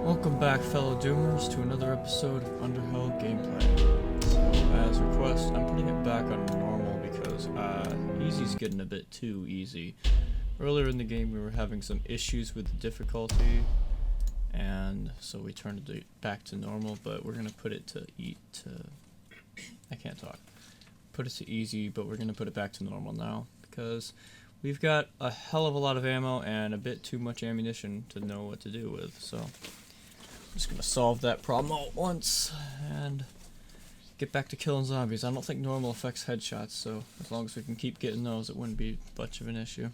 Welcome back, fellow Doomers, to another episode of Underhell gameplay. So, as requested, I'm putting it back on normal because easy's getting a bit too easy. Earlier in the game, we were having some issues with the difficulty, and so we turned it back to normal. But we're gonna put it to I can't talk. Put it to easy, but we're gonna put it back to normal now because we've got a hell of a lot of ammo and a bit too much ammunition to know what to do with. So I'm just gonna solve that problem all at once and get back to killing zombies. I don't think normal affects headshots, so as long as we can keep getting those, it wouldn't be much of an issue.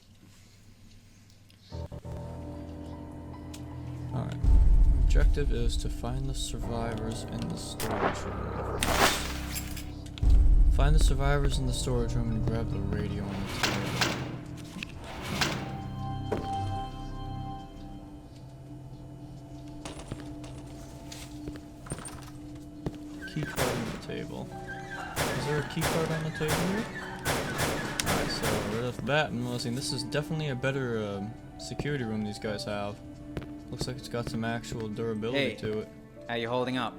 Alright. Objective is to find the survivors in the storage room. Find the survivors in the storage room and grab the radio on the table. Key card on the table. Is there a key card on the table here? Alright, so right off the bat, I'm noticing this is definitely a better security room these guys have. Looks like it's got some actual durability to it. How you holding up?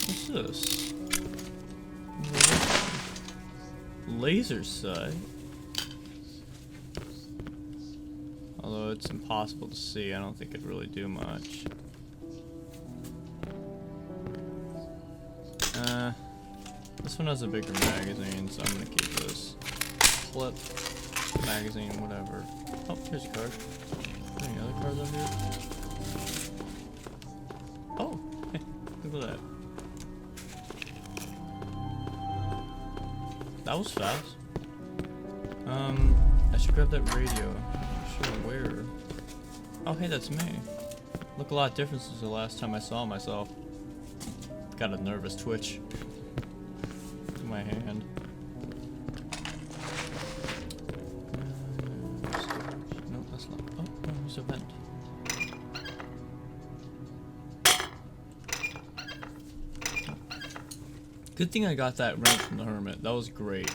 What's this? Laser sight? Although it's impossible to see, I don't think it'd really do much. This one has a bigger magazine, so I'm gonna keep this. Clip, magazine, whatever. Oh, here's a card. Any other cards up here? Oh, hey, look at that. That was fast. I should grab that radio. I'm sure where. Oh, hey, that's me. Look a lot different since the last time I saw myself. Got a nervous twitch in my hand. No, that's not. Oh, no, there's a vent. Good thing I got that wrench from the hermit. That was great.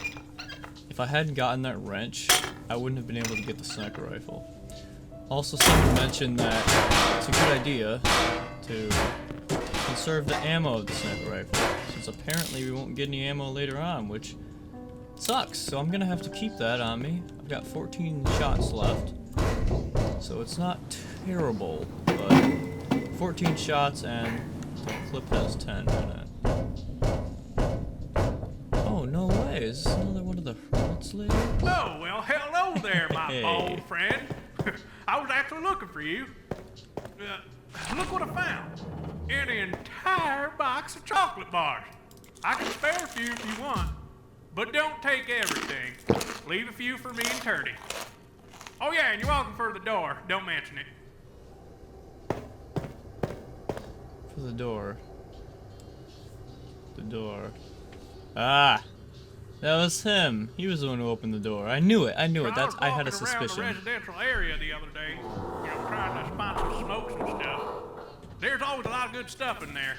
If I hadn't gotten that wrench, I wouldn't have been able to get the sniper rifle. Also, someone mentioned that it's a good idea to conserve the ammo of the sniper rifle, since apparently we won't get any ammo later on, which sucks. So I'm gonna have to keep that on me. I've got 14 shots left, so it's not terrible, but 14 shots and the clip has 10 in it. Oh, no way. Is this another one of the hermit's ladies? Oh, well, hello there, my old friend. I was actually looking for you. Look what I found. An entire box of chocolate bars. I can spare a few if you want, but don't take everything. Leave a few for me and Turdy. Oh yeah, and you're welcome for the door. Don't mention it. For the door. The door. Ah! That was him. He was the one who opened the door. I knew it. I knew it. That's. I had a suspicion. I was walking around the residential area the other day, trying to spot some smokes and stuff. There's always a lot of good stuff in there.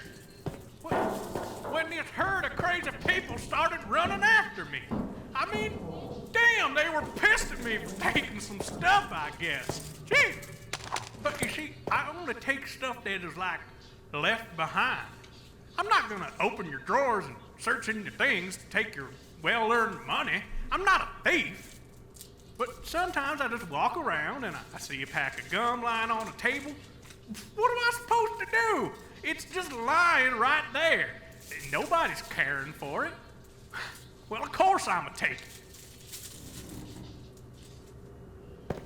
When this herd of crazy people started running after me. I mean, damn, they were pissed at me for taking some stuff, I guess. Gee. But you see, I only take stuff that is like left behind. I'm not gonna open your drawers and search in your things to take your well-earned money. I'm not a thief. But sometimes I just walk around and I see a pack of gum lying on a table. What am I supposed to do? It's just lying right there. Nobody's caring for it. Well, of course I'm gonna take it.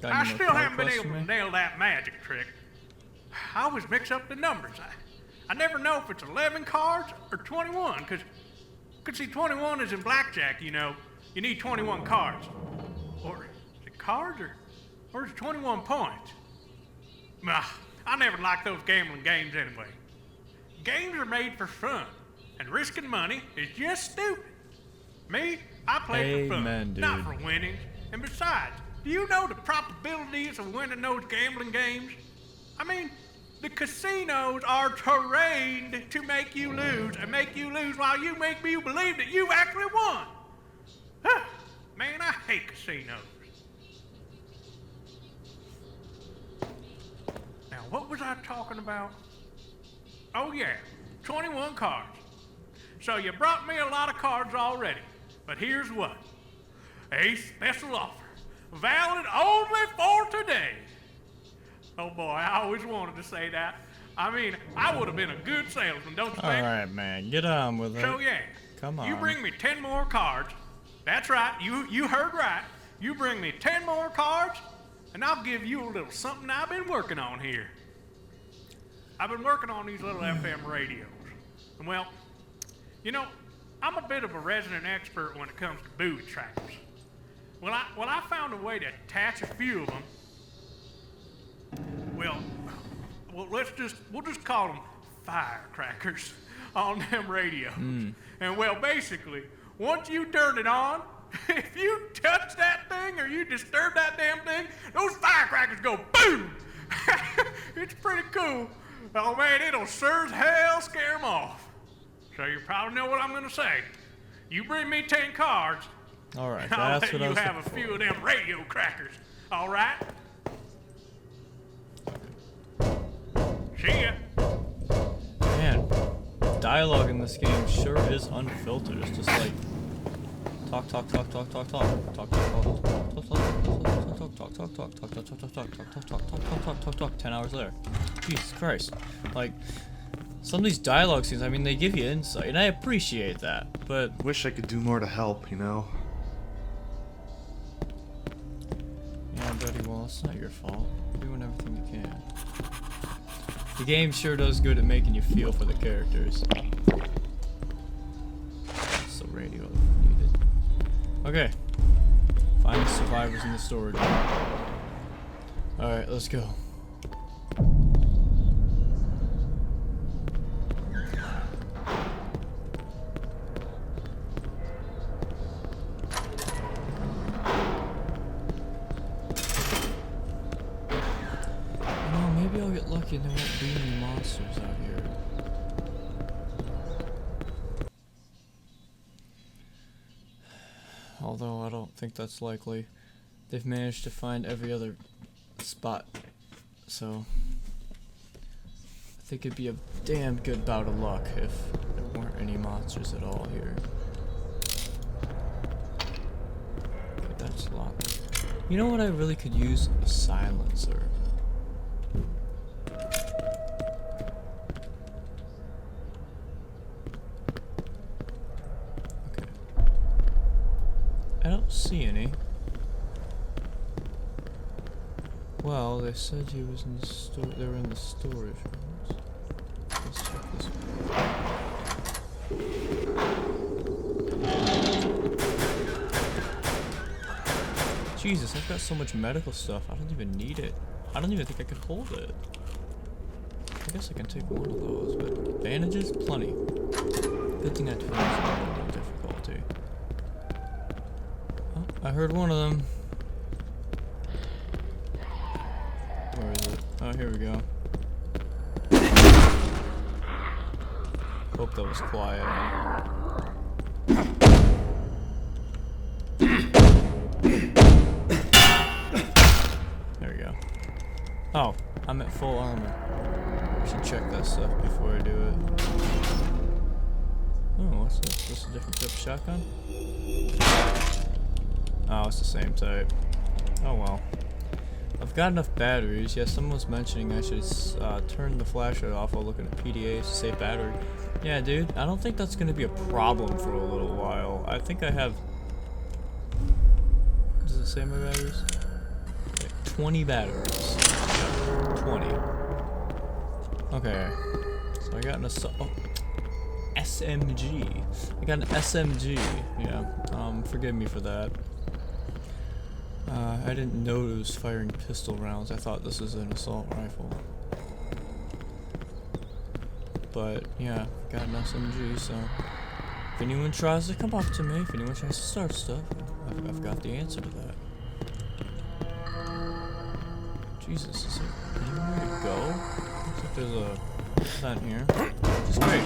I still haven't been able to nail that magic trick. I always mix up the numbers. I never know if it's 11 cards or 21, because see, 21 is in blackjack, you know. You need 21 cards. Or is it cards or is it 21 points? I never liked those gambling games anyway. Games are made for fun, and risking money is just stupid. Me, I play for fun, dude. not for winnings. And besides, Do you know the probabilities of winning those gambling games? I mean, the casinos are trained to make you lose and make you lose while you make you believe that you actually won. Man, I hate casinos. Now, what was I talking about? Oh yeah, 21 cards. So you brought me a lot of cards already, but here's what. A special offer, valid only for today. Oh boy, I always wanted to say that. I mean, I would have been a good salesman, don't you think? Alright, man, get on with it. So yeah, Come on. you bring me 10 more cards. That's right, you heard right. You bring me 10 more cards, and I'll give you a little something I've been working on here. I've been working on these little FM radios. And well, you know, I'm a bit of a resident expert when it comes to booby trappers. Well, I found a way to attach a few of them. Well, we'll just call them firecrackers on them radios. And well, basically, once you turn it on, if you touch that thing or you disturb that damn thing, those firecrackers go boom! It's pretty cool. Oh man, it'll sure as hell scare them off. So you probably know what I'm gonna say. You bring me 10 cards, Alright, and I'll that's let what I you was have a looking few of them radio crackers. All right? See ya. Man, dialogue in this game sure is unfiltered. It's just like talk, 10 hours later. Jesus Christ. Like, some of these dialogue scenes, I mean, they give you insight, and I appreciate that, but... Wish I could do more to help, you know? Yeah, buddy, well, it's not your fault. You're doing everything you can. The game sure does good at making you feel for the characters. It's the radio that we needed. Okay. Find the survivors in the storage room. Alright, let's go. Maybe I'll get lucky and there won't be any monsters out here. Although I don't think that's likely. They've managed to find every other spot, so I think it'd be a damn good bout of luck if there weren't any monsters at all here. Okay, that's locked. You know what I really could use? A silencer. I don't see any. Well, they said he was in the store. They were in the storage rooms. Let's check this one. Jesus, I've got so much medical stuff. I don't even need it. I don't even think I could hold it. I guess I can take one of those, but bandages, plenty. Good thing I turned this on difficulty. I heard one of them. Where is it? Oh, here we go. Hope that was quiet. There we go. Oh, I'm at full armor. I should check that stuff before I do it. Oh, what's this? Is this a different type of shotgun? Oh, it's the same type. Oh well. I've got enough batteries. Yeah, someone was mentioning I should turn the flashlight off while looking at PDAs to save battery. Yeah, dude, I don't think that's going to be a problem for a little while. I think I have... Does it say my batteries? Okay, 20 batteries. 20. Okay. So I got an SMG. I got an SMG. Yeah. Forgive me for that. I didn't know it was firing pistol rounds. I thought this was an assault rifle. But, yeah, got an SMG, so... If anyone tries to come up to me, if anyone tries to start stuff, I've got the answer to that. Jesus, is there anywhere to go? Looks like there's a vent here. Which is great.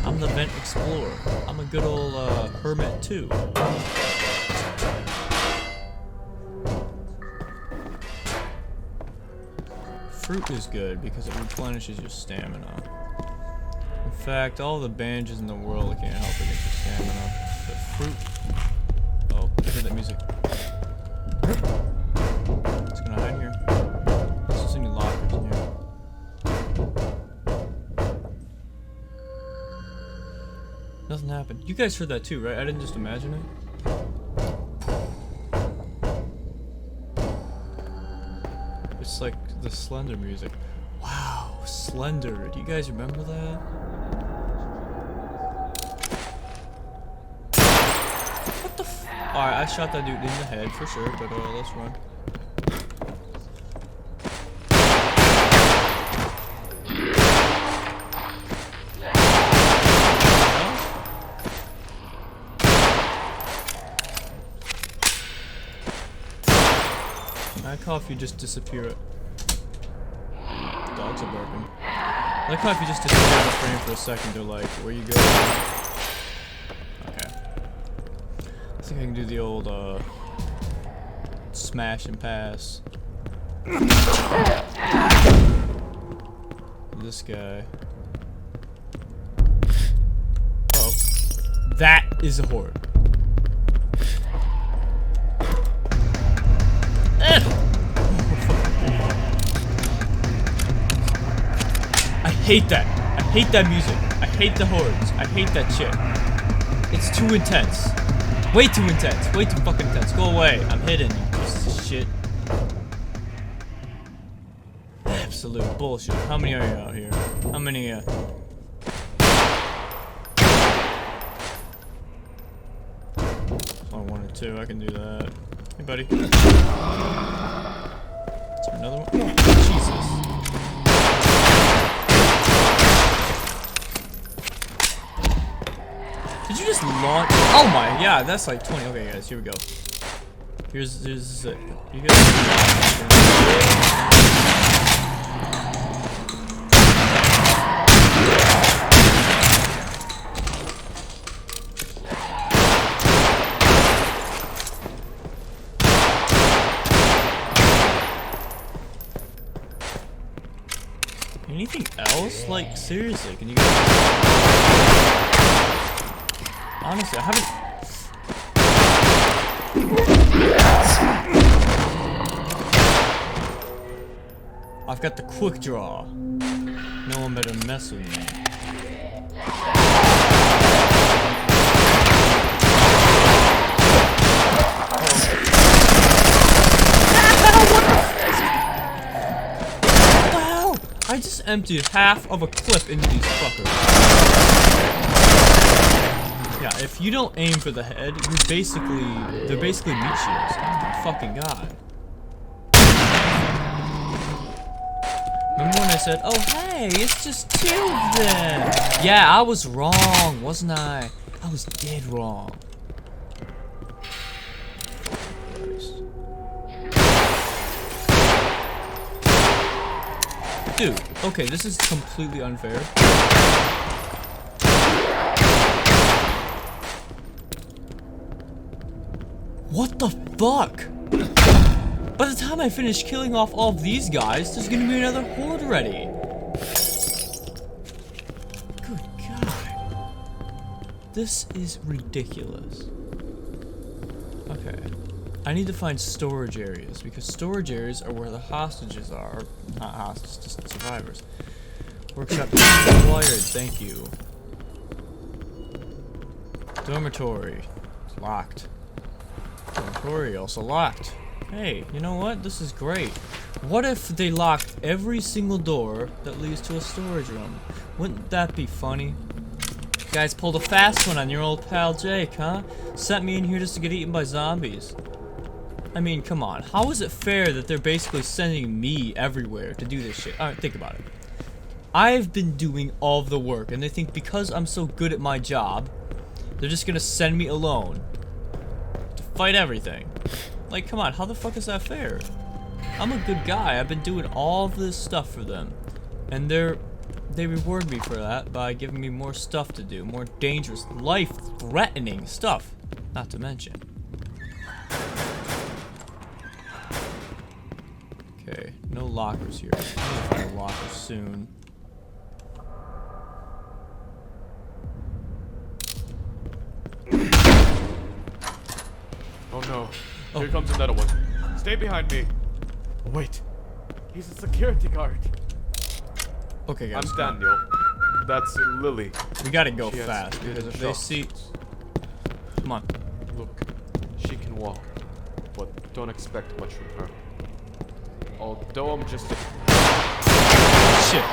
I'm the vent explorer. I'm a good old hermit too. Fruit is good because it replenishes your stamina. In fact, all the bandages in the world can't help against your stamina. But fruit. Oh, I hear that music. It's gonna hide here. There's just any lockers in here. Nothing happened. You guys heard that too, right? I didn't just imagine it. It's like the Slender music. Wow, Slender. Do you guys remember that? What the f— Alright, I shot that dude in the head for sure, but let's run. I like how if you just disappear it. Dogs are barking. I like how if you just disappear on the frame for a second, they're like, where you go? Okay. I think I can do the old, smash and pass. This guy. Uh-oh. That is a horde. I hate that. I hate that music. I hate the hordes. I hate that shit. It's too intense. Way too intense. Way too fucking intense. Go away. I'm hidden, you pieces of shit. Absolute bullshit. How many are you out here? How many, Oh, 1 or 2. I can do that. Hey, buddy. Is there another one? Jesus. Did you just launch? Oh my, yeah, that's like 20. Okay, guys, here we go. Here's it. You guys. Anything else? Like, seriously, can you guys... Honestly, I haven't... I've got the quick draw. No one better mess with me. I just emptied half of a clip into these fuckers. Yeah, if you don't aim for the head, they're basically meat shields. Oh my fucking god. Remember when I said, oh hey, it's just 2 of them? Yeah, I was wrong, wasn't I? I was dead wrong. Dude, okay, this is completely unfair. What the fuck? By the time I finish killing off all of these guys, there's gonna be another horde ready. Good god. This is ridiculous. Okay. I need to find storage areas, because storage areas are where the hostages are. Not hostages, just survivors. Workshop required, thank you. Dormitory. It's locked. Dormitory also locked. Hey, you know what? This is great. What if they locked every single door that leads to a storage room? Wouldn't that be funny? You guys pulled a fast one on your old pal Jake, huh? Sent me in here just to get eaten by zombies. I mean, come on. How is it fair that they're basically sending me everywhere to do this shit? Alright, think about it. I've been doing all of the work, and they think because I'm so good at my job, they're just gonna send me alone to fight everything. Like, come on, how the fuck is that fair? I'm a good guy. I've been doing all this stuff for them. And they reward me for that by giving me more stuff to do, more dangerous, life-threatening stuff, not to mention. Okay, no lockers here. I'm gonna find a locker soon. Oh no, here comes another one. Stay behind me. Oh, wait, he's a security guard. Okay, guys. I'm Daniel. That's Lily. We gotta go She has fast because if they shock see. wounds. Come on. Look, she can walk, but don't expect much from her. Although I'm just a... Shit. You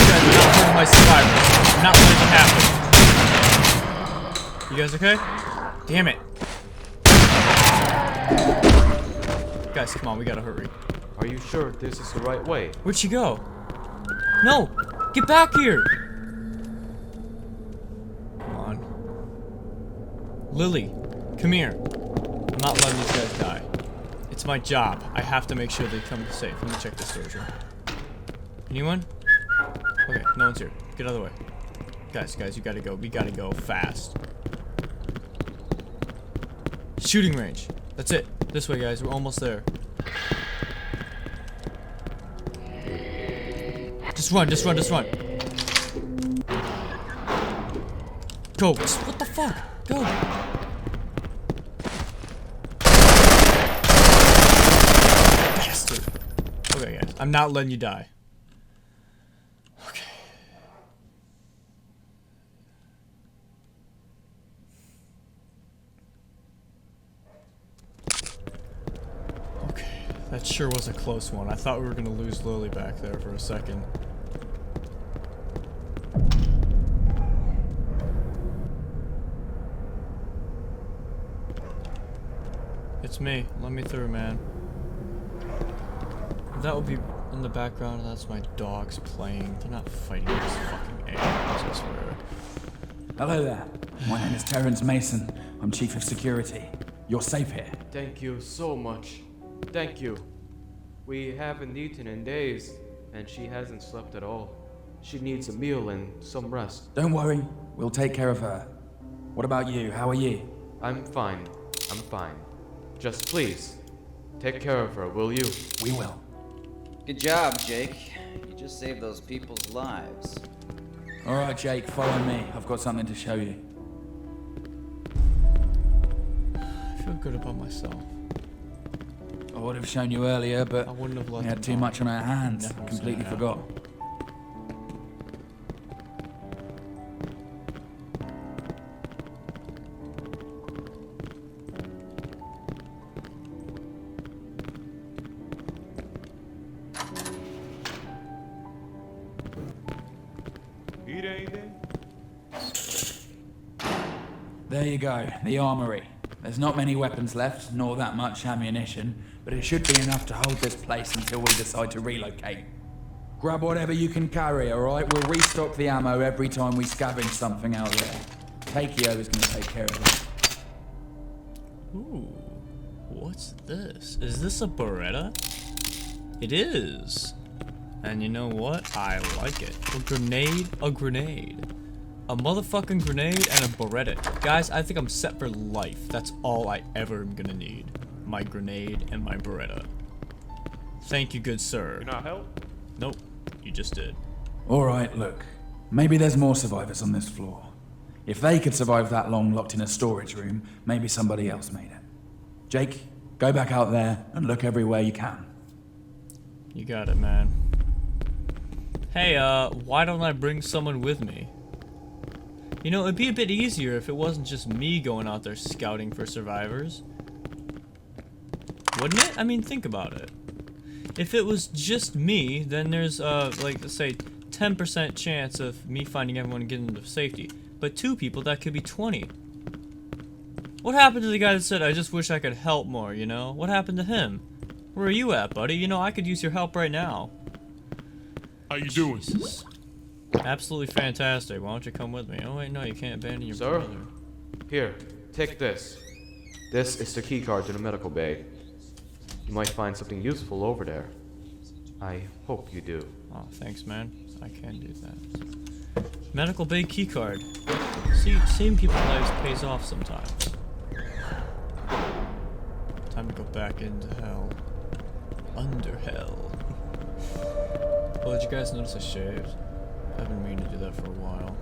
guys are not hurting my survivors. I'm not letting it happen. You guys okay? Damn it. Guys, come on, we gotta hurry. Are you sure this is the right way? Where'd she go? No! Get back here! Come on. Lily, come here. I'm not letting these guys die. It's my job. I have to make sure they come safe. Let me check this storage room. Anyone? Okay, no one's here. Get out of the way. Guys, you gotta go. We gotta go fast. Shooting range. That's it. This way, guys. We're almost there. Just run. Go. What the fuck? Go. Bastard. Okay, guys. I'm not letting you die. Okay. Okay. That sure was a close one. I thought we were gonna lose Lily back there for a second. It's me. Let me through, man. That will be in the background. That's my dogs playing. They're not fighting this fucking aliens, I swear. Hello there. My name is Terrence Mason. I'm Chief of Security. You're safe here. Thank you so much. Thank you. We haven't eaten in days, and she hasn't slept at all. She needs a meal and some rest. Don't worry. We'll take care of her. What about you? How are you? I'm fine. Just please, take care of her, will you? We will. Good job, Jake. You just saved those people's lives. All right, Jake, follow me. I've got something to show you. I feel good about myself. I would have shown you earlier, but I wouldn't have let we had them too know. much on our hands. Never was Completely gonna forgot. Eat anything? There you go, the armory. There's not many weapons left, nor that much ammunition, but it should be enough to hold this place until we decide to relocate. Grab whatever you can carry, alright? We'll restock the ammo every time we scavenge something out there. Takeo is going to take care of it. Ooh. What's this? Is this a Beretta? It is. And you know what? I like it. A grenade? A grenade. A motherfucking grenade and a Beretta. Guys, I think I'm set for life. That's all I ever am gonna need. My grenade and my Beretta. Thank you, good sir. You not help? Nope. You just did. Alright, look. Maybe there's more survivors on this floor. If they could survive that long locked in a storage room, maybe somebody else made it. Jake, go back out there and look everywhere you can. You got it, man. Hey, why don't I bring someone with me? You know, it'd be a bit easier if it wasn't just me going out there scouting for survivors. Wouldn't it? I mean, think about it. If it was just me, then there's, like, let's say, 10% chance of me finding everyone and getting them to safety. But two people, that could be 20. What happened to the guy that said, I just wish I could help more, you know? What happened to him? Where are you at, buddy? You know, I could use your help right now. How you doing? Jesus. Absolutely fantastic. Why don't you come with me? Oh, wait, no, you can't abandon your Sir? brother. Here, take this. This is the keycard to the medical bay. You might find something useful over there. I hope you do. Oh, thanks, man. I can do that. Medical bay keycard. See, saving people's lives pays off sometimes. Time to go back into hell. Underhell. Oh, did you guys notice I shaved? I've been meaning to do that for a while.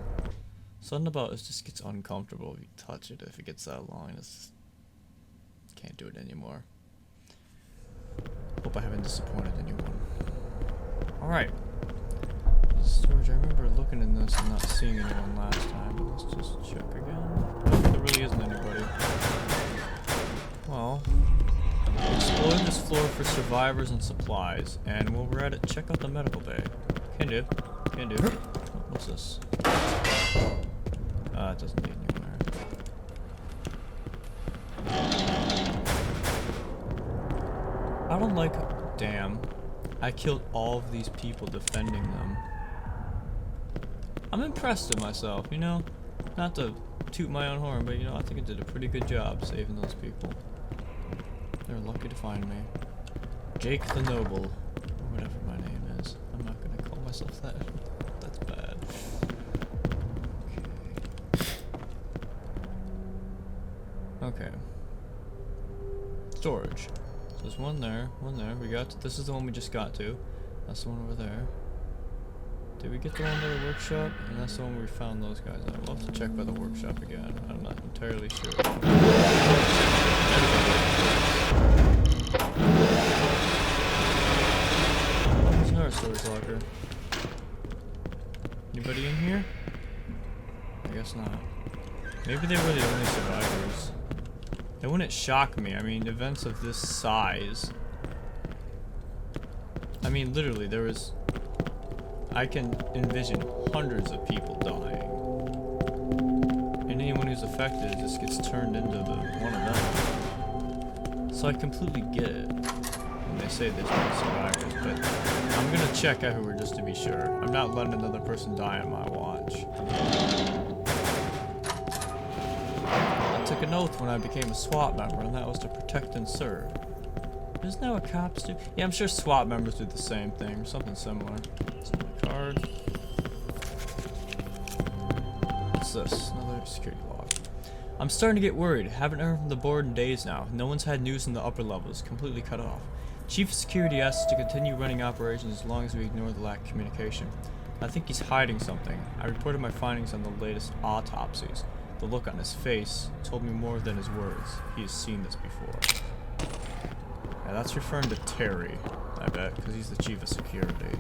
Something about it just gets uncomfortable if you touch it. If it gets that long, it's just can't do it anymore. Hope I haven't disappointed anyone. Alright. Storage, I remember looking in this and not seeing anyone last time, but let's just check again. There really isn't anybody. Well, explore this floor for survivors and supplies, and while we're at it, check out the medical bay. Can do. Can do. What's this? It doesn't lead anywhere. I don't like... Damn. I killed all of these people defending them. I'm impressed with myself, you know? Not to toot my own horn, but you know, I think I did a pretty good job saving those people. They're lucky to find me. Jake the Noble. Or whatever my name is. I'm not gonna call myself that. That's bad. Okay. Storage. So there's one there, We got to, this is the one we just got to. That's the one over there. Did we get the one by the workshop? And that's the one where we found those guys at. We'll have to check by the workshop again. I'm not entirely sure. Oh, there's another storage locker. Anybody in here? I guess not. Maybe they were the only survivors. It wouldn't shock me. I mean, events of this size. I mean, literally, there was... I can envision hundreds of people dying. And anyone who's affected just gets turned into one of them. So I completely get it when they say there's no survivors, but I'm gonna check everywhere just to be sure. I'm not letting another person die on my watch. I took an oath when I became a SWAT member, and that was to protect and serve. Isn't that what cops do? Yeah, I'm sure SWAT members do the same thing, or something similar. Card. What's this? Another security log. I'm starting to get worried. Haven't heard from the board in days now. No one's had news in the upper levels. Completely cut off. Chief of Security asks us to continue running operations as long as we ignore the lack of communication. I think he's hiding something. I reported my findings on the latest autopsies. The look on his face told me more than his words. He has seen this before. Yeah, that's referring to Terry, I bet, because he's the Chief of Security.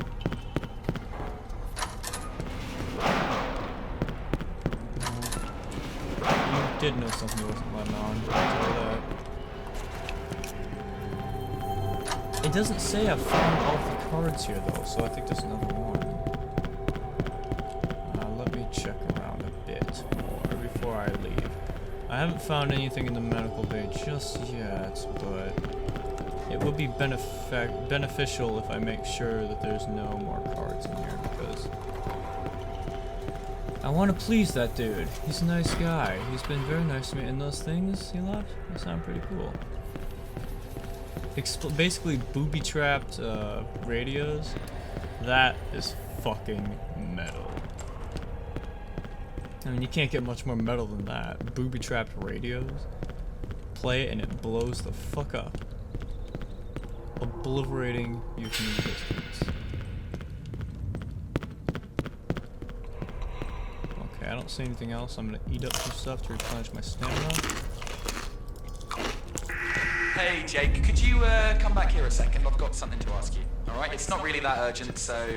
You did know something wasn't letting on, I'll tell you that. It doesn't say I've found all of the cards here though, so I think there's another one. Let me check around a bit more before I leave. I haven't found anything in the medical bay just yet, but it would be beneficial if I make sure that there's no more cards in here, because I want to please that dude. He's a nice guy. He's been very nice to me, and those things he left, they sound pretty cool. Basically booby-trapped radios. That is fucking metal. I mean, you can't get much more metal than that. Booby-trapped radios. Play it and it blows the fuck up. Obliterating you from a distance. Okay, I don't see anything else. I'm gonna eat up some stuff to replenish my stamina. Hey Jake, could you come back here a second? I've got something to ask you. Alright, it's not really that urgent, so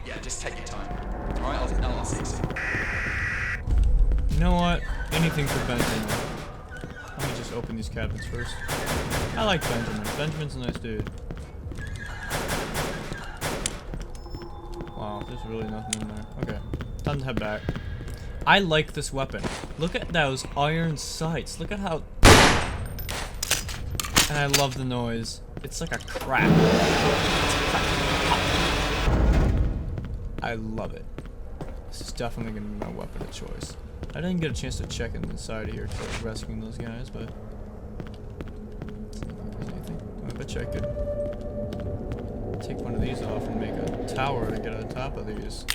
yeah, just take your time. Alright, I'll see you soon. You know what? Anything for Benjamin. Let me just open these cabinets first. I like Benjamin. Benjamin's a nice dude. Wow, there's really nothing in there. Okay, time to head back. I like this weapon. Look at those iron sights. Look at how... And I love the noise. It's like a crack. I love it. This is definitely going to be my weapon of choice. I didn't get a chance to check inside here to rescuing those guys, but wish I could take one of these off and make a tower to get on top of these.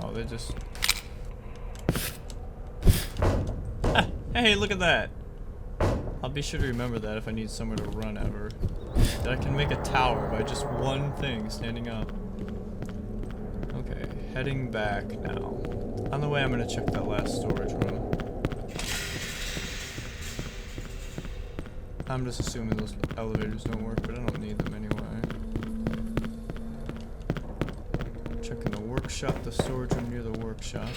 Oh, they just... Ah, hey, look at that! I'll be sure to remember that if I need somewhere to run ever. That I can make a tower by just one thing standing up. Okay, heading back now. On the way, I'm gonna check that last storage room. I'm just assuming those elevators don't work, but I don't need them anyway. Checking the workshop, the storage room near the workshop.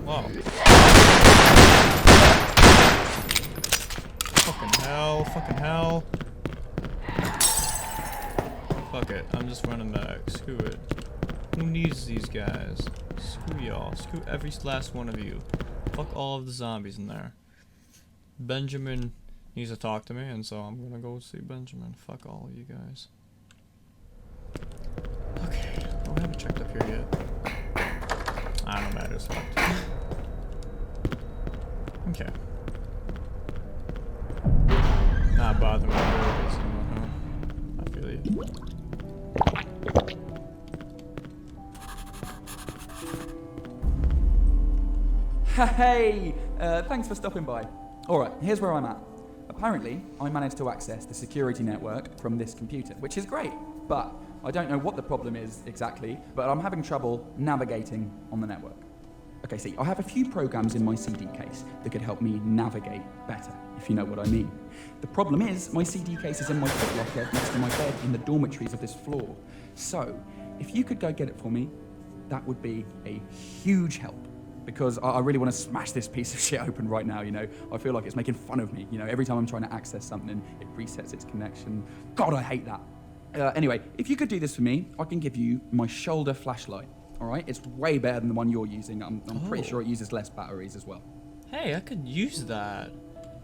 Whoa. Fucking hell, fucking hell. Fuck it, I'm just running back. Screw it. Who needs these guys? Screw y'all. Screw every last one of you. Fuck all of the zombies in there. Benjamin needs to talk to me, and so I'm gonna go see Benjamin. Fuck all of you guys. Okay, well, I haven't checked up here yet. I don't matter, it's locked. Okay. Not bothering with this anymore, huh? I feel you. Hey! Thanks for stopping by. Alright, here's where I'm at. Apparently, I managed to access the security network from this computer, which is great, but I don't know what the problem is exactly, but I'm having trouble navigating on the network. Okay, see, I have a few programs in my CD case that could help me navigate better, if you know what I mean. The problem is, my CD case is in my footlocker next to my bed in the dormitories of this floor. So, if you could go get it for me, that would be a huge help. Because I really want to smash this piece of shit open right now, you know. I feel like it's making fun of me, you know. Every time I'm trying to access something, it resets its connection. God, I hate that. Anyway, if you could do this for me, I can give you my shoulder flashlight, all right? It's way better than the one you're using. I'm pretty sure it uses less batteries as well. Hey, I could use that.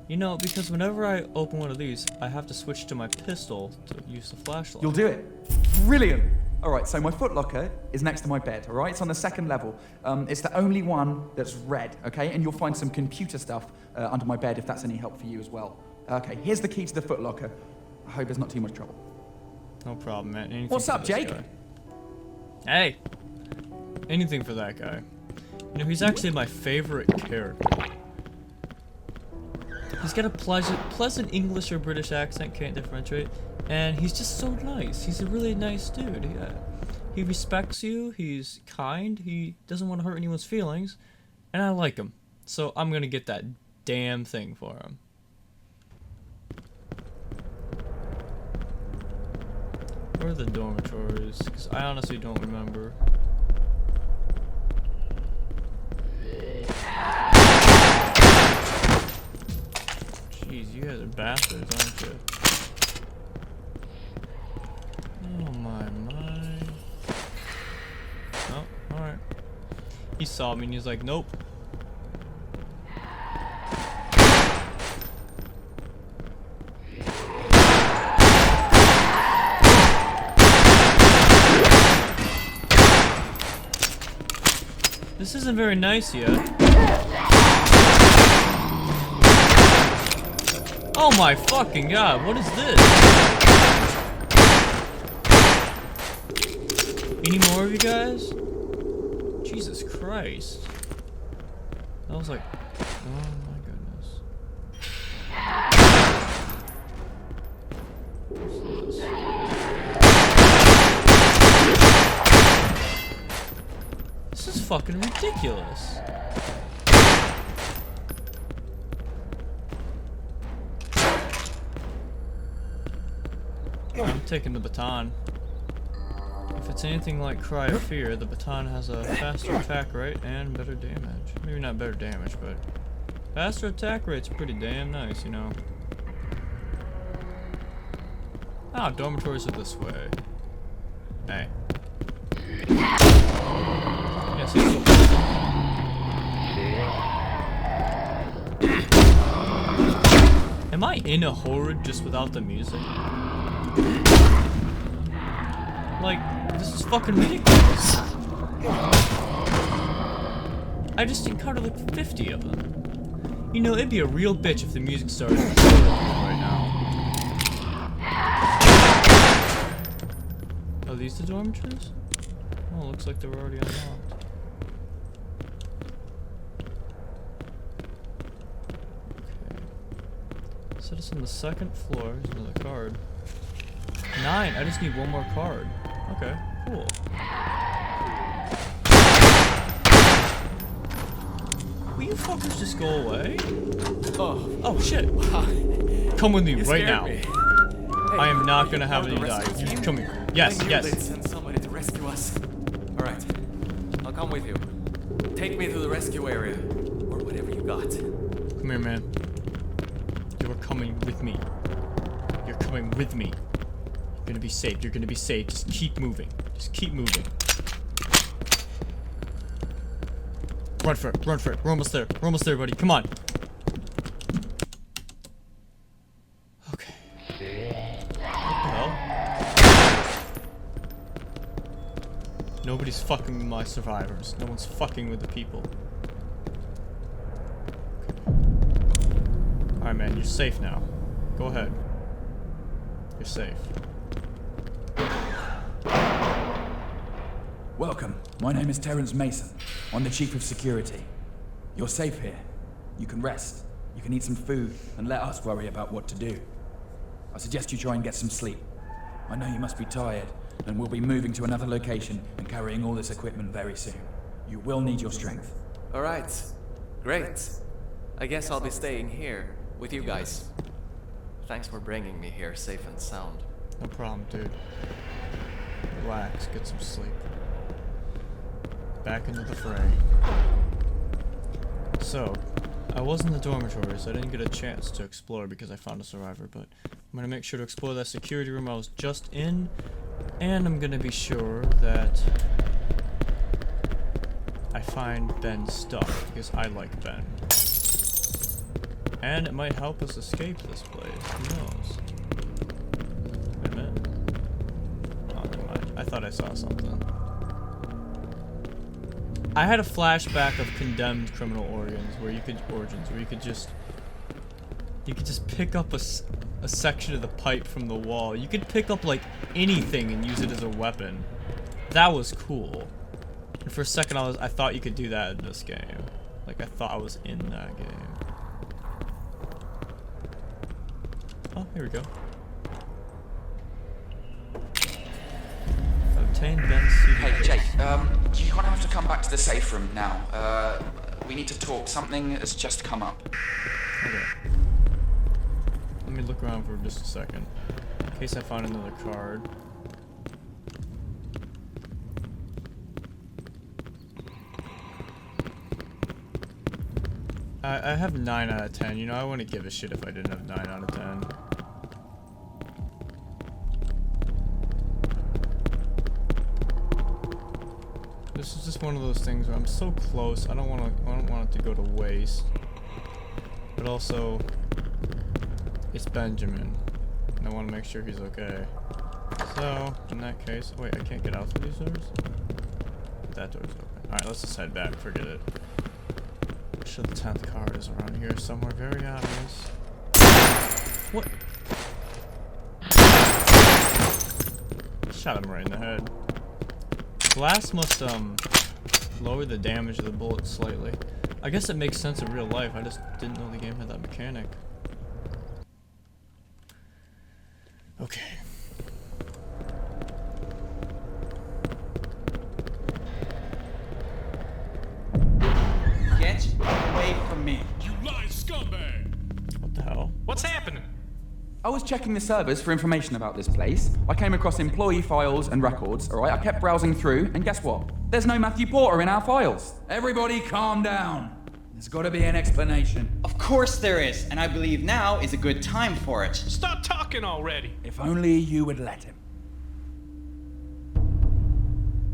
You know, because whenever I open one of these, I have to switch to my pistol to use the flashlight. You'll do it. Brilliant. All right, so my footlocker is next to my bed, all right? It's on the second level. It's the only one that's red, okay? And you'll find some computer stuff under my bed if that's any help for you as well. Okay, here's the key to the footlocker. I hope there's not too much trouble. No problem, man. Anything What's for up, this Jake? guy. Hey! Anything for that guy. You know, he's actually my favorite character. He's got a pleasant English or British accent, can't differentiate. And he's just so nice. He's a really nice dude. He respects you, he's kind, he doesn't want to hurt anyone's feelings, and I like him. So I'm gonna get that damn thing for him. Where are the dormitories? Because I honestly don't remember. Jeez, you guys are bastards, aren't you? Oh my. Oh, alright. He saw me and he's like, nope. This isn't very nice yet. Oh my fucking god, what is this? Any more of you guys? Jesus Christ. That was like, oh my goodness. What's this? This is fucking ridiculous. I'm taking the baton. If it's anything like Cry of Fear, the baton has a faster attack rate and better damage. Maybe not better damage, but faster attack rate's pretty damn nice, you know. Ah, dormitories are this way. Hey. Yes, am I in a horror just without the music? Like, this is fucking ridiculous. I just encountered like 50 of them. You know, it'd be a real bitch if the music started right now. Are these the dormitories? Oh, looks like they were already unlocked. Okay. Set us on the second floor. Here's another card. 9. I just need one more card. Okay, cool. Will you fuckers just go away? Oh shit. Come with me right now. I am not gonna have any die. You come here. Yes, I knew yes. they'd send somebody to rescue us. Alright, I'll come with you. Take me to the rescue area, or whatever you got. Come here, man. You are coming with me. You're coming with me. You're gonna be safe. You're gonna be safe. Just keep moving. Just keep moving. Run for it. Run for it. We're almost there. We're almost there, buddy. Come on. Okay. What the hell? Nobody's fucking with my survivors. No one's fucking with the people. Alright, man. You're safe now. Go ahead. You're safe. Welcome. My name is Terrence Mason. I'm the Chief of Security. You're safe here. You can rest. You can eat some food and let us worry about what to do. I suggest you try and get some sleep. I know you must be tired, and we'll be moving to another location and carrying all this equipment very soon. You will need your strength. Alright, great. I guess I'll be staying here with you guys. Thanks for bringing me here safe and sound. No problem, dude. Relax. Get some sleep. Back into the fray. So, I was in the dormitory, so I didn't get a chance to explore because I found a survivor, but I'm gonna make sure to explore that security room I was just in, and I'm gonna be sure that I find Ben's stuff, because I like Ben. And it might help us escape this place, who knows? Wait a minute. Oh, never mind. I thought I saw something. I had a flashback of condemned criminal organs where you could just pick up a section of the pipe from the wall. You could pick up like anything and use it as a weapon. That was cool. And for a second I thought you could do that in this game. Like I thought I was in that game. Oh, here we go. Obtain Ben's CD. Hey, Jake, you're gonna have to come back to the safe room now. We need to talk. Something has just come up. Okay. Let me look around for just a second. In case I find another card. I have 9 out of 10. You know, I wouldn't give a shit if I didn't have 9 out of 10. This is just one of those things where I'm so close. I don't want it to go to waste. But also, it's Benjamin, and I want to make sure he's okay. So, in that case, wait, I can't get out through these doors? That door's open. Alright, let's just head back. Forget it. I'm sure the 10th card is around here somewhere. Very obvious. What? Shot him right in the head. Glass must, lower the damage of the bullet slightly. I guess it makes sense in real life. I just didn't know the game had that mechanic. Okay. Get away from me. You lying scumbag! What the hell? What's happening? I was checking the servers for information about this place. I came across employee files and records, alright? I kept browsing through, and guess what? There's no Matthew Porter in our files. Everybody calm down. There's gotta be an explanation. Of course there is, and I believe now is a good time for it. Stop talking already. If only you would let him.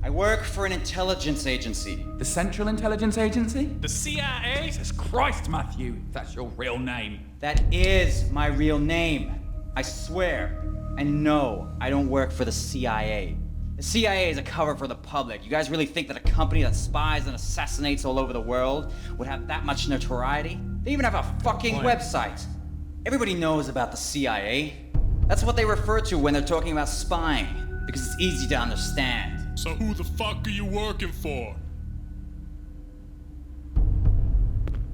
I work for an intelligence agency. The Central Intelligence Agency? The CIA? Jesus Christ, Matthew, that's your real name. That is my real name. I swear. And no, I don't work for the CIA. The CIA is a cover for the public. You guys really think that a company that spies and assassinates all over the world would have that much notoriety? They even have a fucking website. Everybody knows about the CIA. That's what they refer to when they're talking about spying, because it's easy to understand. So who the fuck are you working for?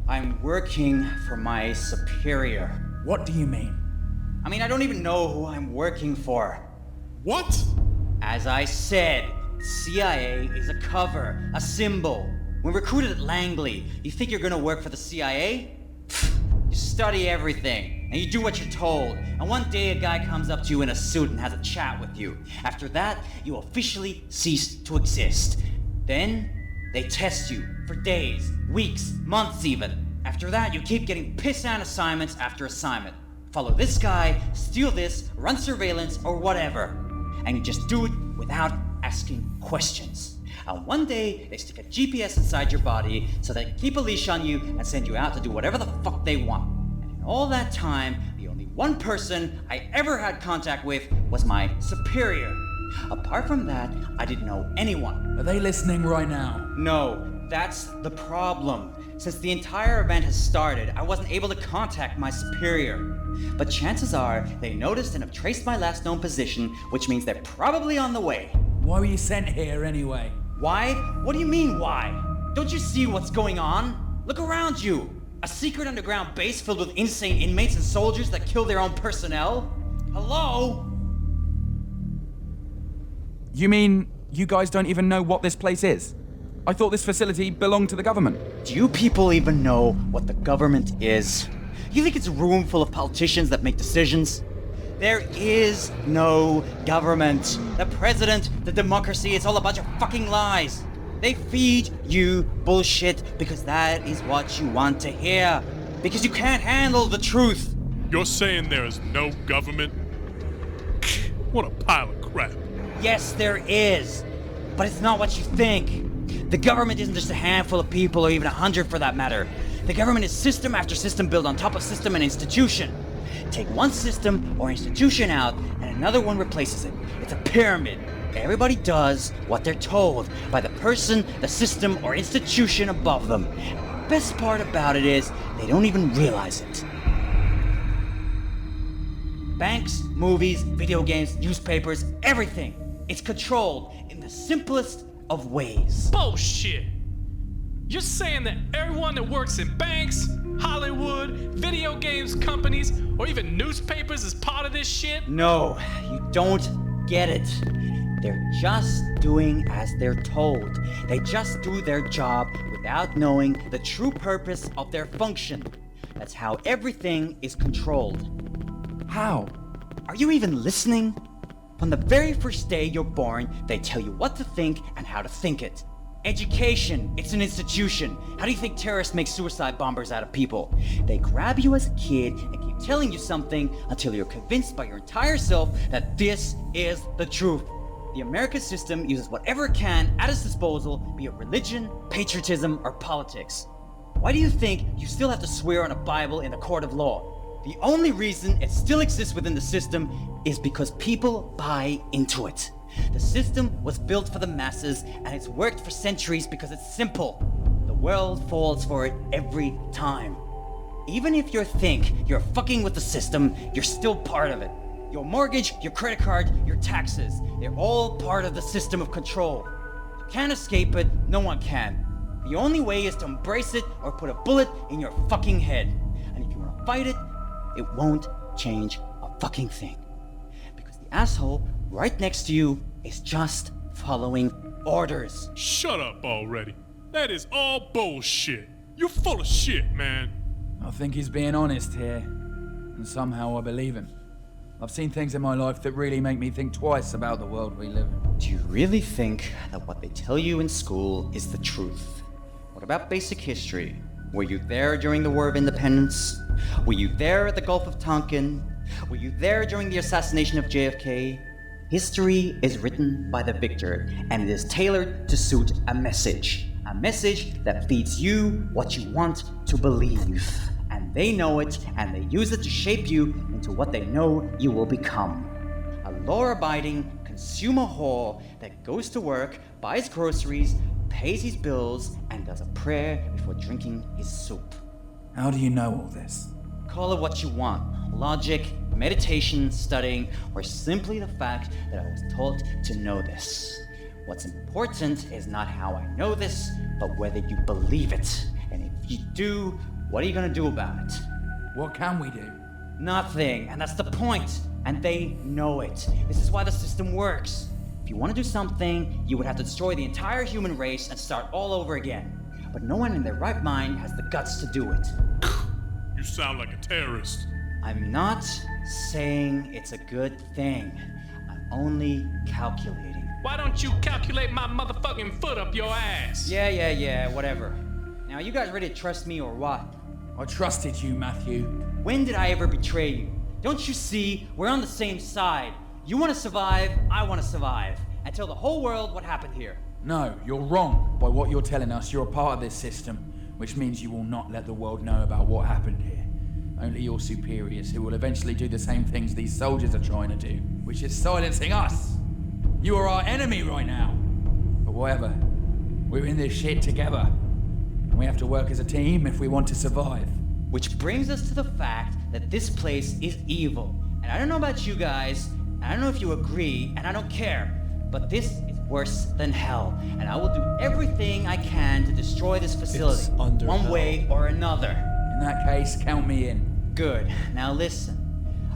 I'm working for my superior. What do you mean? I mean, I don't even know who I'm working for. What? As I said, CIA is a cover, a symbol. When recruited at Langley, you think you're gonna work for the CIA? You study everything, and you do what you're told, and one day a guy comes up to you in a suit and has a chat with you. After that, you officially cease to exist. Then, they test you for days, weeks, months even. After that, you keep getting piss-out assignments after assignment. Follow this guy, steal this, run surveillance, or whatever. And you just do it without asking questions. And one day, they stick a GPS inside your body so they can keep a leash on you and send you out to do whatever the fuck they want. And in all that time, the only one person I ever had contact with was my superior. Apart from that, I didn't know anyone. Are they listening right now? No, that's the problem. Since the entire event has started, I wasn't able to contact my superior. But chances are, they noticed and have traced my last known position, which means they're probably on the way. Why were you sent here anyway? Why? What do you mean, why? Don't you see what's going on? Look around you. A secret underground base filled with insane inmates and soldiers that kill their own personnel? Hello? You mean you guys don't even know what this place is? I thought this facility belonged to the government. Do you people even know what the government is? You think it's a room full of politicians that make decisions? There is no government. The president, the democracy, it's all a bunch of fucking lies. They feed you bullshit because that is what you want to hear. Because you can't handle the truth. You're saying there is no government? What a pile of crap. Yes, there is. But it's not what you think. The government isn't just a handful of people or even 100 for that matter. The government is system after system built on top of system and institution. Take one system or institution out and another one replaces it. It's a pyramid. Everybody does what they're told by the person, the system, or institution above them. And the best part about it is they don't even realize it. Banks, movies, video games, newspapers, everything. It's controlled in the simplest of ways. Bullshit! You're saying that everyone that works in banks, Hollywood, video games companies, or even newspapers is part of this shit? No, you don't get it. They're just doing as they're told. They just do their job without knowing the true purpose of their function. That's how everything is controlled. How? Are you even listening? From the very first day you're born, they tell you what to think and how to think it. Education, it's an institution. How do you think terrorists make suicide bombers out of people? They grab you as a kid and keep telling you something until you're convinced by your entire self that this is the truth. The American system uses whatever it can at its disposal, be it religion, patriotism, or politics. Why do you think you still have to swear on a Bible in a court of law? The only reason it still exists within the system is because people buy into it. The system was built for the masses, and it's worked for centuries because it's simple. The world falls for it every time. Even if you think you're fucking with the system, you're still part of it. Your mortgage, your credit card, your taxes, they're all part of the system of control. You can't escape it, no one can. The only way is to embrace it or put a bullet in your fucking head. And if you want to fight it, it won't change a fucking thing. Because the asshole right next to you is just following orders. Shut up already. That is all bullshit. You're full of shit, man. I think he's being honest here, and somehow I believe him. I've seen things in my life that really make me think twice about the world we live in. Do you really think that what they tell you in school is the truth? What about basic history? Were you there during the War of Independence? Were you there at the Gulf of Tonkin? Were you there during the assassination of JFK? History is written by the victor, and it is tailored to suit a message. A message that feeds you what you want to believe. And they know it, and they use it to shape you into what they know you will become. A law-abiding, consumer whore that goes to work, buys groceries, pays his bills, and does a prayer before drinking his soup. How do you know all this? Call it what you want. Logic, meditation, studying, or simply the fact that I was taught to know this. What's important is not how I know this, but whether you believe it. And if you do, what are you gonna do about it? What can we do? Nothing, and that's the point. And they know it. This is why the system works. If you want to do something, you would have to destroy the entire human race and start all over again. But no one in their right mind has the guts to do it. You sound like a terrorist. I'm not saying it's a good thing. I'm only calculating. Why don't you calculate my motherfucking foot up your ass? Yeah, whatever. Now, you guys ready to trust me or what? I trusted you, Matthew. When did I ever betray you? Don't you see? We're on the same side. You want to survive, I want to survive. And tell the whole world what happened here. No, you're wrong. By what you're telling us, you're a part of this system, which means you will not let the world know about what happened here. Only your superiors, who will eventually do the same things these soldiers are trying to do, which is silencing us. You are our enemy right now. But whatever, we're in this shit together. And we have to work as a team if we want to survive. Which brings us to the fact that this place is evil. And I don't know about you guys, and I don't know if you agree, and I don't care, but this is worse than hell. And I will do everything I can to destroy this facility, one way or another. In that case, count me in. Good. Now listen.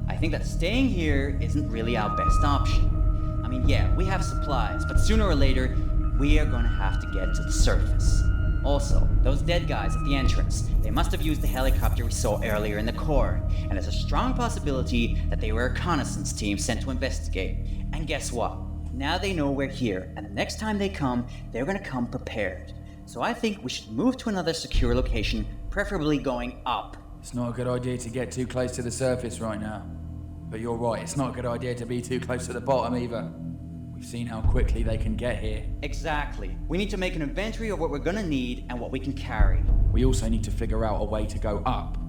I think that staying here isn't really our best option. I mean, yeah, we have supplies, but sooner or later, we are going to have to get to the surface. Also, those dead guys at the entrance, they must have used the helicopter we saw earlier in the core, and there's a strong possibility that they were a reconnaissance team sent to investigate. And guess what? Now they know we're here, and the next time they come, they're gonna come prepared. So I think we should move to another secure location, preferably going up. It's not a good idea to get too close to the surface right now. But you're right, it's not a good idea to be too close to the bottom either. We've seen how quickly they can get here. Exactly. We need to make an inventory of what we're gonna need and what we can carry. We also need to figure out a way to go up.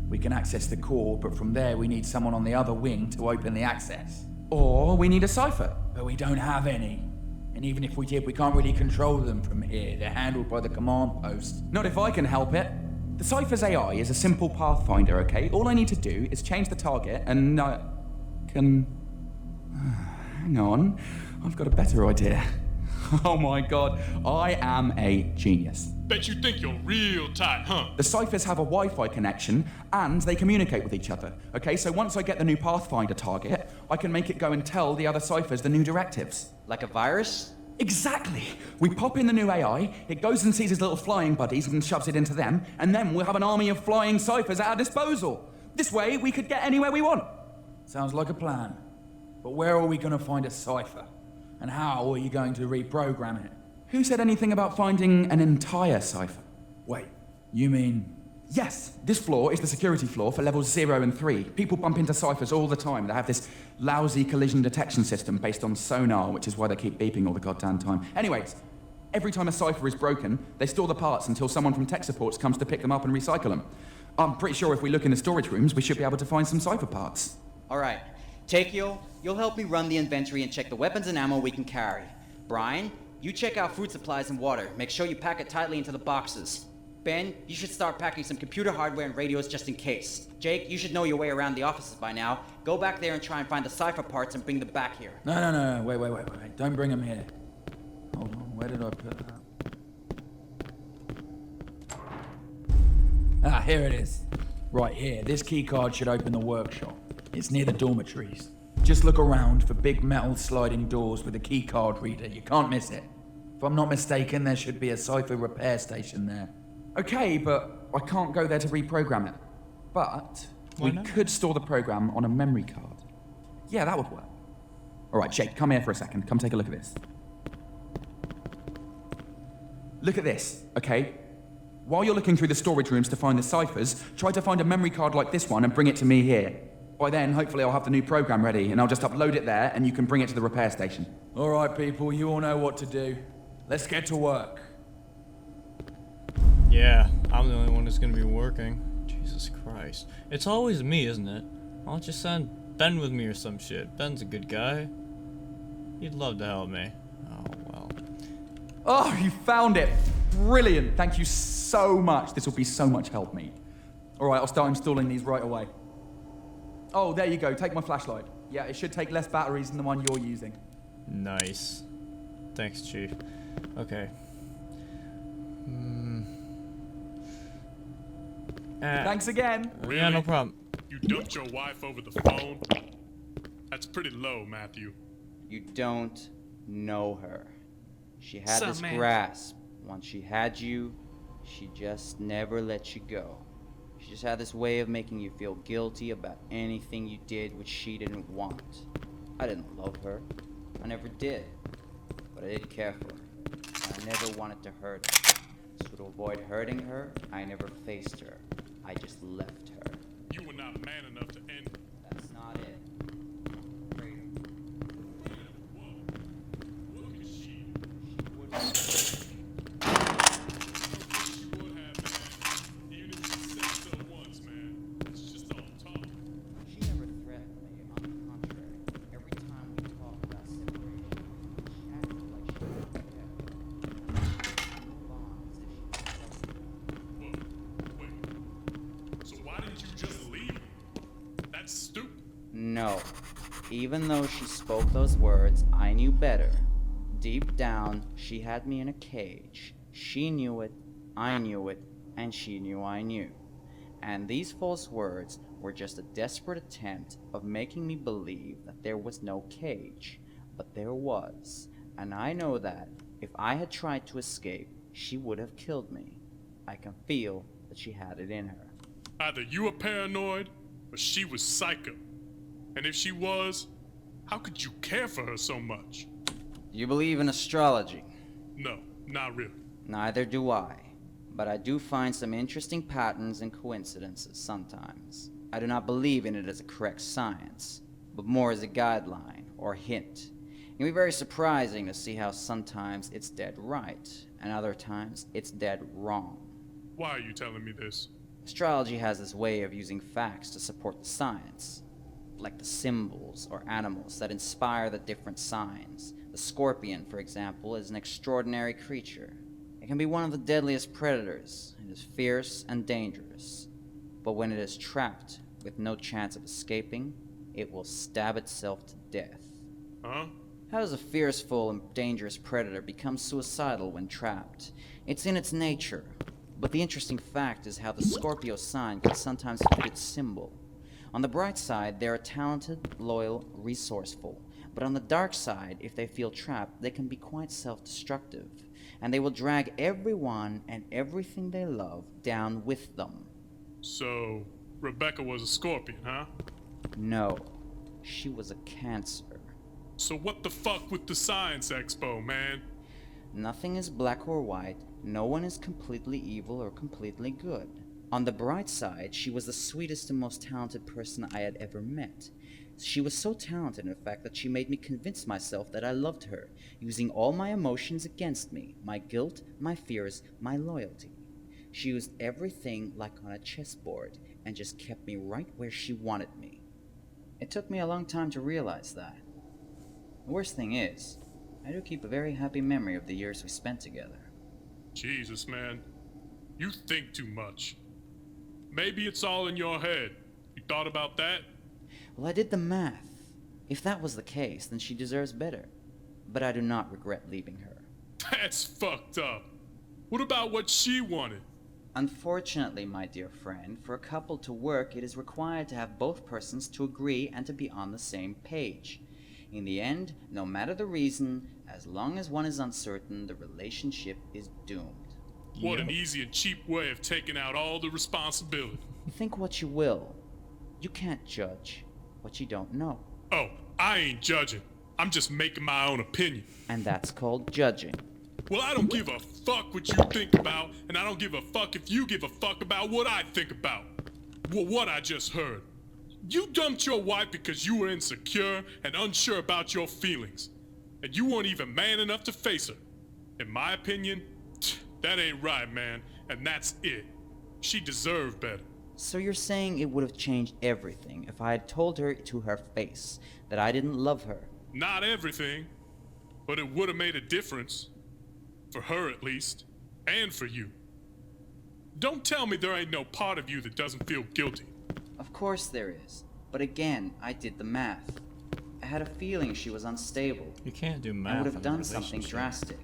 We can access the core, but from there we need someone on the other wing to open the access. Or we need a cipher, but we don't have any. And even if we did, we can't really control them from here. They're handled by the command post. Not if I can help it. The cipher's AI is a simple pathfinder, okay? All I need to do is change the target and, hang on. I've got a better idea. Oh my god, I am a genius. Bet you think you're real tight, huh? The ciphers have a Wi-Fi connection, and they communicate with each other. Okay, so once I get the new Pathfinder target, I can make it go and tell the other ciphers the new directives. Like a virus? Exactly! We pop in the new AI, it goes and sees his little flying buddies and shoves it into them, and then we'll have an army of flying ciphers at our disposal. This way, we could get anywhere we want. Sounds like a plan. But where are we going to find a cipher? And how are you going to reprogram it? Who said anything about finding an entire cipher? Wait, you mean... Yes, this floor is the security floor for levels 0 and 3. People bump into ciphers all the time. They have this lousy collision detection system based on sonar, which is why they keep beeping all the goddamn time. Anyways, every time a cipher is broken, they store the parts until someone from tech supports comes to pick them up and recycle them. I'm pretty sure if we look in the storage rooms, we should be able to find some cipher parts. Alright. Takeo, you'll help me run the inventory and check the weapons and ammo we can carry. Brian, you check out food supplies and water. Make sure you pack it tightly into the boxes. Ben, you should start packing some computer hardware and radios just in case. Jake, you should know your way around the offices by now. Go back there and try and find the cipher parts and bring them back here. No. Wait. Don't bring them here. Hold on, where did I put that? Ah, here it is. Right here, this keycard should open the workshop. It's near the dormitories. Just look around for big metal sliding doors with a keycard reader. You can't miss it. If I'm not mistaken, there should be a cipher repair station there. Okay, but I can't go there to reprogram it. But we could store the program on a memory card. Yeah, that would work. All right, Jake, come here for a second. Come take a look at this. Look at this, okay? While you're looking through the storage rooms to find the ciphers, try to find a memory card like this one and bring it to me here. By then, hopefully I'll have the new program ready, and I'll just upload it there, and you can bring it to the repair station. All right, people, you all know what to do. Let's get to work. Yeah, I'm the only one that's gonna be working. Jesus Christ. It's always me, isn't it? Why don't you send Ben with me or some shit? Ben's a good guy. You'd love to help me. Oh, well. Oh, you found it! Brilliant! Thank you so much. This will be so much help me. Alright, I'll start installing these right away. Oh, there you go. Take my flashlight. Yeah, it should take less batteries than the one you're using. Nice. Thanks, Chief. Okay. Thanks again. Yeah, no problem. You dumped your wife over the phone? That's pretty low, Matthew. You don't know her. She had Some this man. grasp. Once she had you, she just never let you go. She just had this way of making you feel guilty about anything you did which she didn't want. I didn't love her. I never did. But I did care for her. And I never wanted to hurt her. So to avoid hurting her, I never faced her. I just left her. You were not man enough to end. That's not it. Look at she. She She would have, man. Even if she said so once, man. It's just all talk. She never threatened me. On the contrary, every time we talked about separation, she acted like she didn't care. I move on as if she was Whoa, wait. So why didn't you just leave? That's stupid. No. Even though she spoke those words, I knew better. Deep down, she had me in a cage. She knew it, I knew it, and she knew I knew. And these false words were just a desperate attempt of making me believe that there was no cage. But there was. And I know that if I had tried to escape, she would have killed me. I can feel that she had it in her. Either you were paranoid, or she was psycho. And if she was, how could you care for her so much? Do you believe in astrology? No, not really. Neither do I. But I do find some interesting patterns and coincidences sometimes. I do not believe in it as a correct science, but more as a guideline or hint. It can be very surprising to see how sometimes it's dead right, and other times it's dead wrong. Why are you telling me this? Astrology has this way of using facts to support the science, like the symbols or animals that inspire the different signs. The scorpion, for example, is an extraordinary creature. It can be one of the deadliest predators. It is fierce and dangerous. But when it is trapped with no chance of escaping, it will stab itself to death. Huh? How does a fearful and dangerous predator become suicidal when trapped? It's in its nature. But the interesting fact is how the Scorpio sign can sometimes fit its symbol. On the bright side, they are talented, loyal, resourceful. But on the dark side, if they feel trapped, they can be quite self-destructive. And they will drag everyone and everything they love down with them. So, Rebecca was a scorpion, huh? No, she was a Cancer. So what the fuck with the science expo, man? Nothing is black or white. No one is completely evil or completely good. On the bright side, she was the sweetest and most talented person I had ever met. She was so talented, in fact, that she made me convince myself that I loved her, using all my emotions against me, my guilt, my fears, my loyalty. She used everything like on a chessboard, and just kept me right where she wanted me. It took me a long time to realize that. The worst thing is, I do keep a very happy memory of the years we spent together. Jesus, man. You think too much. Maybe it's all in your head. You thought about that? Well, I did the math. If that was the case, then she deserves better. But I do not regret leaving her. That's fucked up. What about what she wanted? Unfortunately, my dear friend, for a couple to work, it is required to have both persons to agree and to be on the same page. In the end, no matter the reason, as long as one is uncertain, the relationship is doomed. What an easy and cheap way of taking out all the responsibility. Think what you will. You can't judge what you don't know. Oh, I ain't judging. I'm just making my own opinion. And that's called judging. Well, I don't give a fuck what you think about, and I don't give a fuck if you give a fuck about what I think about. Well, what I just heard. You dumped your wife because you were insecure and unsure about your feelings. And you weren't even man enough to face her. In my opinion, that ain't right, man. And that's it. She deserved better. So you're saying it would have changed everything if I had told her to her face that I didn't love her? Not everything. But it would have made a difference. For her, at least. And for you. Don't tell me there ain't no part of you that doesn't feel guilty. Of course there is. But again, I did the math. I had a feeling she was unstable. You can't do math. I would have in a done something relationship. drastic.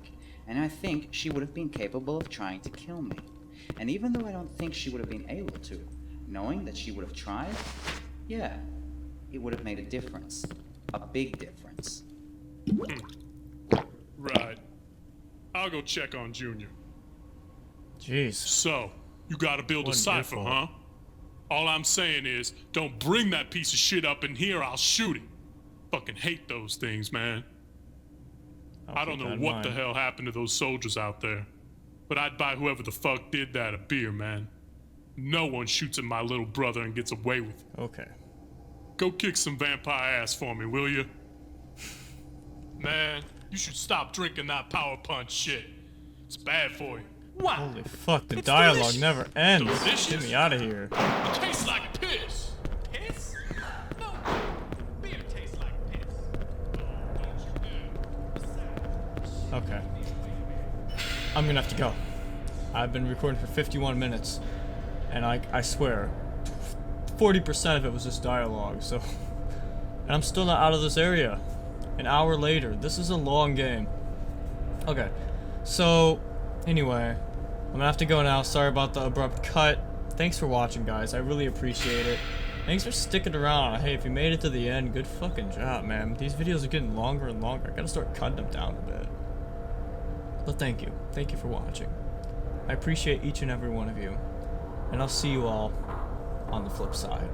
And I think she would have been capable of trying to kill me. And even though I don't think she would have been able to, knowing that she would have tried, yeah, it would have made a difference. A big difference. Right. I'll go check on Junior. Jeez. So, you gotta build a Wasn't your cipher, fault. huh? All I'm saying is, don't bring that piece of shit up in here, I'll shoot him. Fucking hate those things, man. I don't keep know that in what the mind. hell happened to those soldiers out there. But I'd buy whoever the fuck did that a beer, man. No one shoots at my little brother and gets away with it. Okay. Go kick some vampire ass for me, will you? Man, you should stop drinking that power punch shit. It's bad for you. Wow. Holy fuck, the It's dialogue delicious. never ends. Delicious? Get me out of here. It tastes like piss. Piss? No. Beer tastes like piss. Okay. I'm gonna have to go. I've been recording for 51 minutes, and I swear, 40% of it was just dialogue, so... And I'm still not out of this area. An hour later. This is a long game. Okay. So, anyway, I'm gonna have to go now. Sorry about the abrupt cut. Thanks for watching, guys. I really appreciate it. Thanks for sticking around. Hey, if you made it to the end, good fucking job, man. These videos are getting longer and longer. I gotta start cutting them down a bit. But thank you. Thank you for watching. I appreciate each and every one of you. And I'll see you all on the flip side.